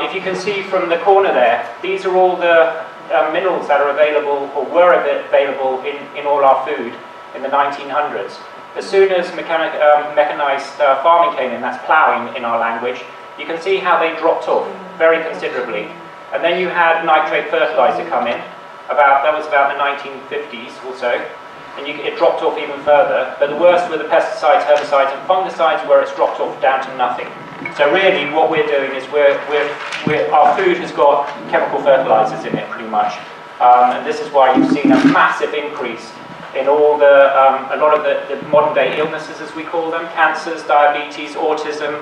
If you can see from the corner there, these are all the minerals that are available, or were available in all our food in the 1900s. As soon as mechanized farming came in, that's ploughing in our language, you can see how they dropped off very considerably. And then you had nitrate fertilizer come in, that was about the 1950s or so, and it dropped off even further. But the worst were the pesticides, herbicides, and fungicides, where it's dropped off down to nothing. So really, what we're doing is our food has got chemical fertilizers in it, pretty much, and this is why you've seen a massive increase in all a lot of the modern day illnesses, as we call them, cancers, diabetes, autism,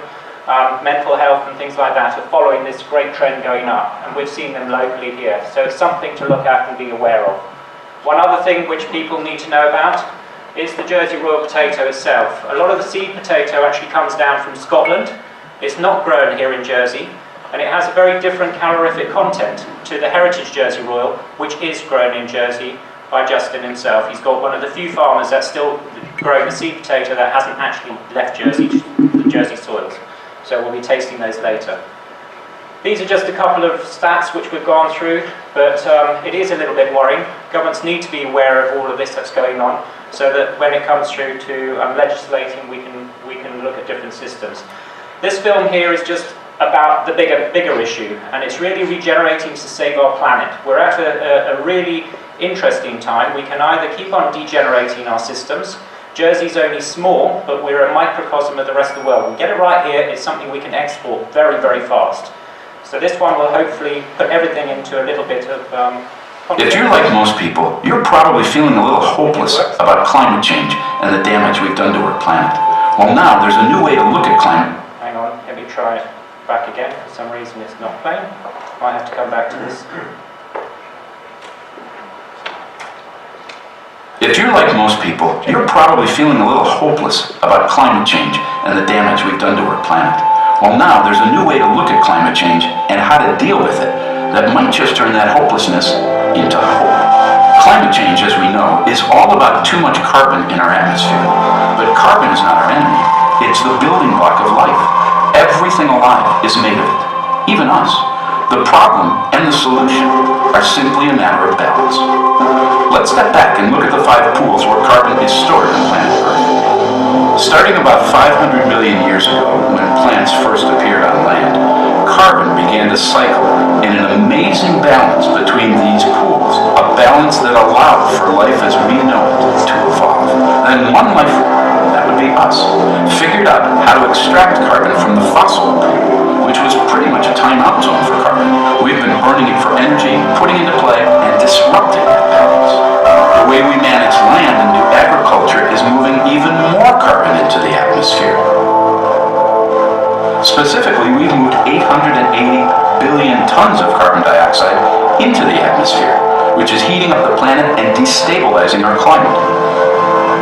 mental health and things like that, are following this great trend going up, and we've seen them locally here. So it's something to look at and be aware of. One other thing which people need to know about is the Jersey Royal potato itself. A lot of the seed potato actually comes down from Scotland. It's not grown here in Jersey, and it has a very different calorific content to the heritage Jersey Royal, which is grown in Jersey by Justin himself. He's got one of the few farmers that's still growing the seed potato that hasn't actually left the Jersey soils. So we'll be tasting those later. These are just a couple of stats which we've gone through, but it is a little bit worrying. Governments need to be aware of all of this that's going on, so that when it comes through to legislating, we can look at different systems. This film here is just about the bigger issue, and it's really regenerating to save our planet. We're at a really interesting time. We can either keep on degenerating our systems. Jersey's only small, but we're a microcosm of the rest of the world. We get it right here, it's something we can export very, very fast. So this one will hopefully put everything into a little bit of... If you're like most people, you're probably feeling a little hopeless about climate change and the damage we've done to our planet. Well, now there's a new way to look at climate. Hang on, let me try it back again. For some reason it's not playing. Might have to come back to this. If you're like most people, you're probably feeling a little hopeless about climate change and the damage we've done to our planet. Well, now there's a new way to look at climate change and how to deal with it that might just turn that hopelessness into hope. Climate change, as we know, is all about too much carbon in our atmosphere. But carbon is not our enemy. It's the building block of life. Everything alive is made of it, even us. The problem and the solution are simply a matter of balance. Let's step back and look at the 5 pools where carbon is stored on planet Earth. Starting about 500 million years ago, when plants first appeared on land, carbon began to cycle in an amazing balance between these pools, a balance that allowed for life as we know it to evolve. Then one life form, that would be us, figured out how to extract carbon from the fossil pool, which was pretty much a timeout zone for carbon. We've been burning it for energy, putting it into play, and disrupting that balance. The way we manage land and do agriculture is moving even more carbon into the atmosphere. Specifically, we've moved 880 billion tons of carbon dioxide into the atmosphere, which is heating up the planet and destabilizing our climate.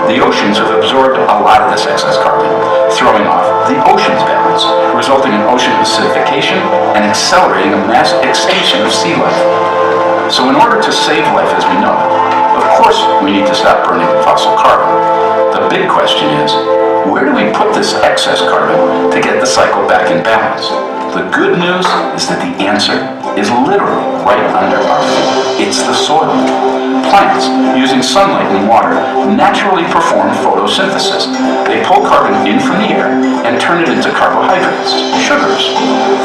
The oceans have absorbed a lot of this excess carbon, throwing off the ocean's balance, resulting in ocean acidification and accelerating a mass extinction of sea life. So in order to save life as we know it, of course we need to stop burning fossil carbon. The big question is, where do we put this excess carbon to get the cycle back in balance? The good news is that the answer is literally right under our feet. It's the soil. Plants, using sunlight and water, naturally perform photosynthesis. They pull carbon in from the air and turn it into carbohydrates, sugars.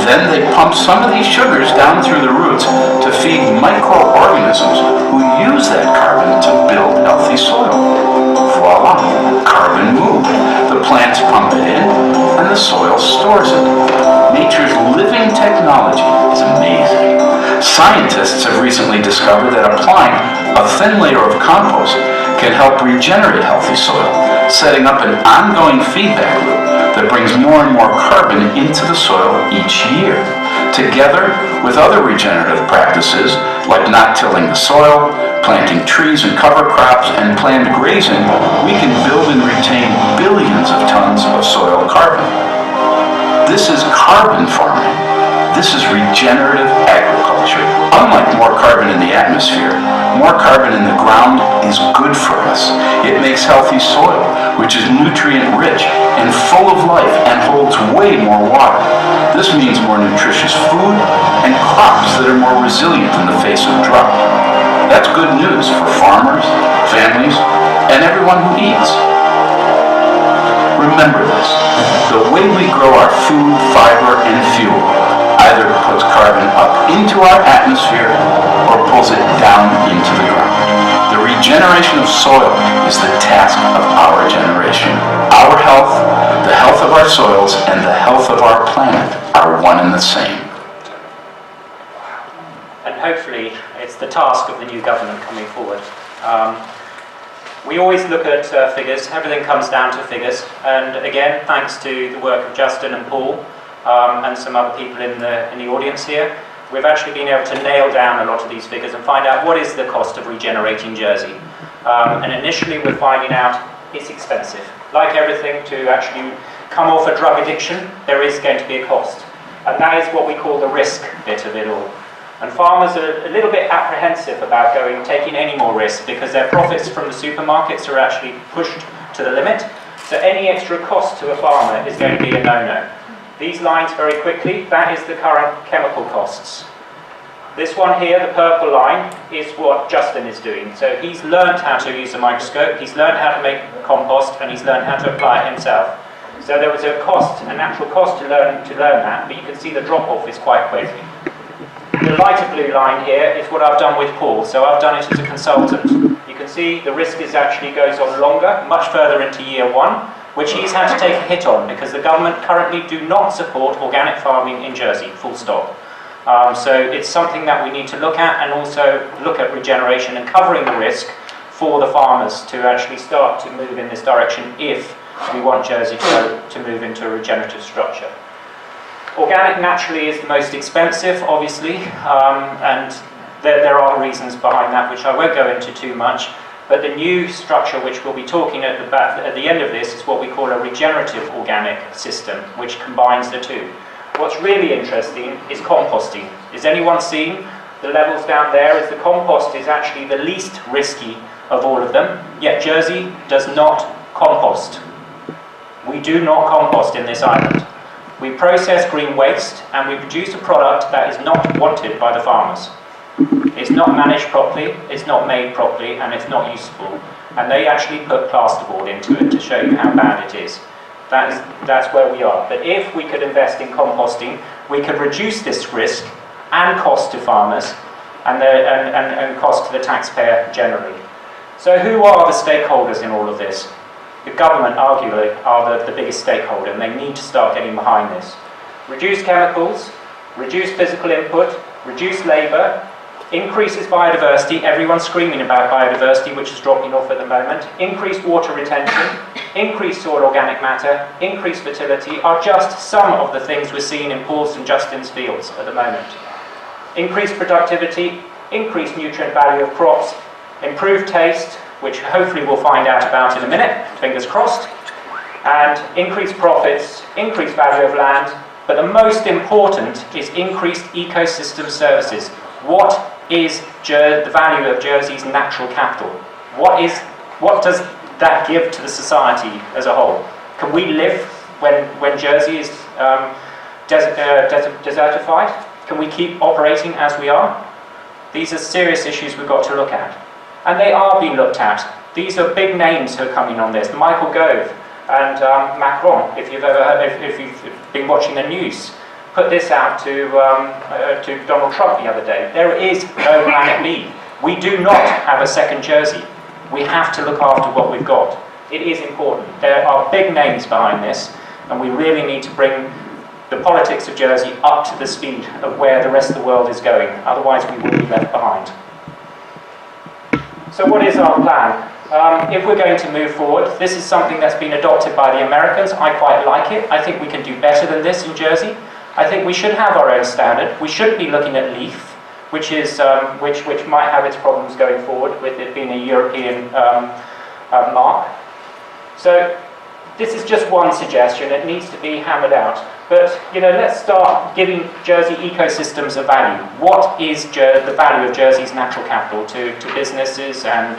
Then they pump some of these sugars down through the roots to feed microorganisms who use that carbon to build healthy soil. Voila, carbon moved. The plants pump it in, and the soil stores it. Nature's living technology is amazing. Scientists have recently discovered that applying a thin layer of compost can help regenerate healthy soil, setting up an ongoing feedback loop that brings more and more carbon into the soil each year. Together with other regenerative practices like not tilling the soil, planting trees and cover crops, and planned grazing, we can build and retain billions of tons of soil carbon. This is carbon farming. This is regenerative agriculture. Unlike more carbon in the atmosphere, more carbon in the ground is good for us. It makes healthy soil, which is nutrient-rich and full of life and holds way more water. This means more nutritious food and crops that are more resilient in the face of drought. That's good news for farmers, families, and everyone who eats. Remember this, the way we grow our food, fiber, and fuel either puts carbon up into our atmosphere or pulls it down into the ground. The regeneration of soil is the task of our generation. Our health, the health of our soils, and the health of our planet are one and the same. And hopefully it's the task of the new government coming forward. We always look at figures, everything comes down to figures, and again, thanks to the work of Justin and Paul and some other people in the audience here, we've actually been able to nail down a lot of these figures and find out what is the cost of regenerating Jersey. And initially we're finding out it's expensive. Like everything, to actually come off a drug addiction, there is going to be a cost. And that is what we call the risk bit of it all. And farmers are a little bit apprehensive about taking any more risk because their profits from the supermarkets are actually pushed to the limit. So any extra cost to a farmer is going to be a no-no. These lines very quickly, that is the current chemical costs. This one here, the purple line, is what Justin is doing. So he's learned how to use a microscope, he's learned how to make compost, and he's learned how to apply it himself. So there was a cost, a natural cost to learn that, but you can see the drop-off is quite quick. The lighter blue line here is what I've done with Paul, so I've done it as a consultant. You can see the risk actually goes on longer, much further into year one, which he's had to take a hit on because the government currently do not support organic farming in Jersey, full stop. So it's something that we need to look at, and also look at regeneration and covering the risk for the farmers to actually start to move in this direction if we want Jersey to move into a regenerative structure. Organic naturally is the most expensive, obviously, and there are reasons behind that which I won't go into too much, but the new structure which we'll be talking at the end of this is what we call a regenerative organic system, which combines the two. What's really interesting is composting. Is anyone seen the levels down there? As the compost is actually the least risky of all of them, yet Jersey does not compost. We do not compost in this island. We process green waste and we produce a product that is not wanted by the farmers. It's not managed properly, it's not made properly, and it's not useful. And they actually put plasterboard into it to show you how bad it is. That's where we are. But if we could invest in composting, we could reduce this risk and cost to farmers and cost to the taxpayer generally. So who are the stakeholders in all of this? The government, arguably, are the biggest stakeholder, and they need to start getting behind this. Reduce chemicals, reduce physical input, reduce labour, increases biodiversity, everyone's screaming about biodiversity, which is dropping off at the moment, increased water retention, increased soil organic matter, increased fertility, are just some of the things we're seeing in Paul's and Justin's fields at the moment. Increased productivity, increased nutrient value of crops, improved taste, which hopefully we'll find out about in a minute, fingers crossed, and increased profits, increased value of land, but the most important is increased ecosystem services. What is the value of Jersey's natural capital? What does that give to the society as a whole? Can we live when Jersey is desertified? Can we keep operating as we are? These are serious issues we've got to look at. And they are being looked at. These are big names who are coming on this. Michael Gove and Macron, if you've been watching the news, put this out to Donald Trump the other day. There is no Planet B. We do not have a second Jersey. We have to look after what we've got. It is important. There are big names behind this, and we really need to bring the politics of Jersey up to the speed of where the rest of the world is going. Otherwise, we will be left behind. So what is our plan? If we're going to move forward, this is something that's been adopted by the Americans. I quite like it. I think we can do better than this in Jersey. I think we should have our own standard. We should be looking at LEAF, which is which might have its problems going forward with it being a European mark. So this is just one suggestion. It needs to be hammered out. But let's start giving Jersey ecosystems a value. What is the value of Jersey's natural capital to businesses and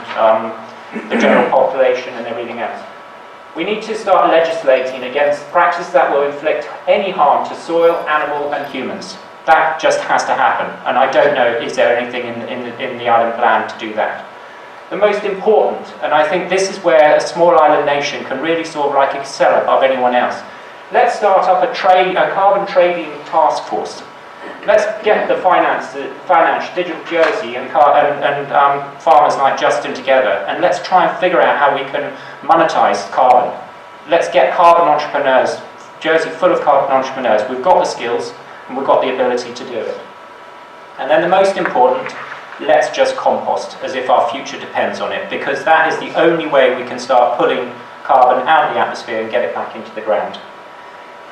the general population and everything else? We need to start legislating against practices that will inflict any harm to soil, animal and humans. That just has to happen, and I don't know, is there anything in the island plan to do that? The most important, and I think this is where a small island nation can really sort of like excel above anyone else. Let's start up a carbon trading task force. Let's get the finance, Digital Jersey and farmers like Justin together, and let's try and figure out how we can monetize carbon. Let's get carbon entrepreneurs, Jersey full of carbon entrepreneurs. We've got the skills and we've got the ability to do it. And then the most important, let's just compost as if our future depends on it, because that is the only way we can start pulling carbon out of the atmosphere and get it back into the ground.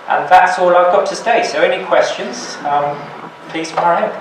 And that's all I've got to say. So any questions, please fire ahead.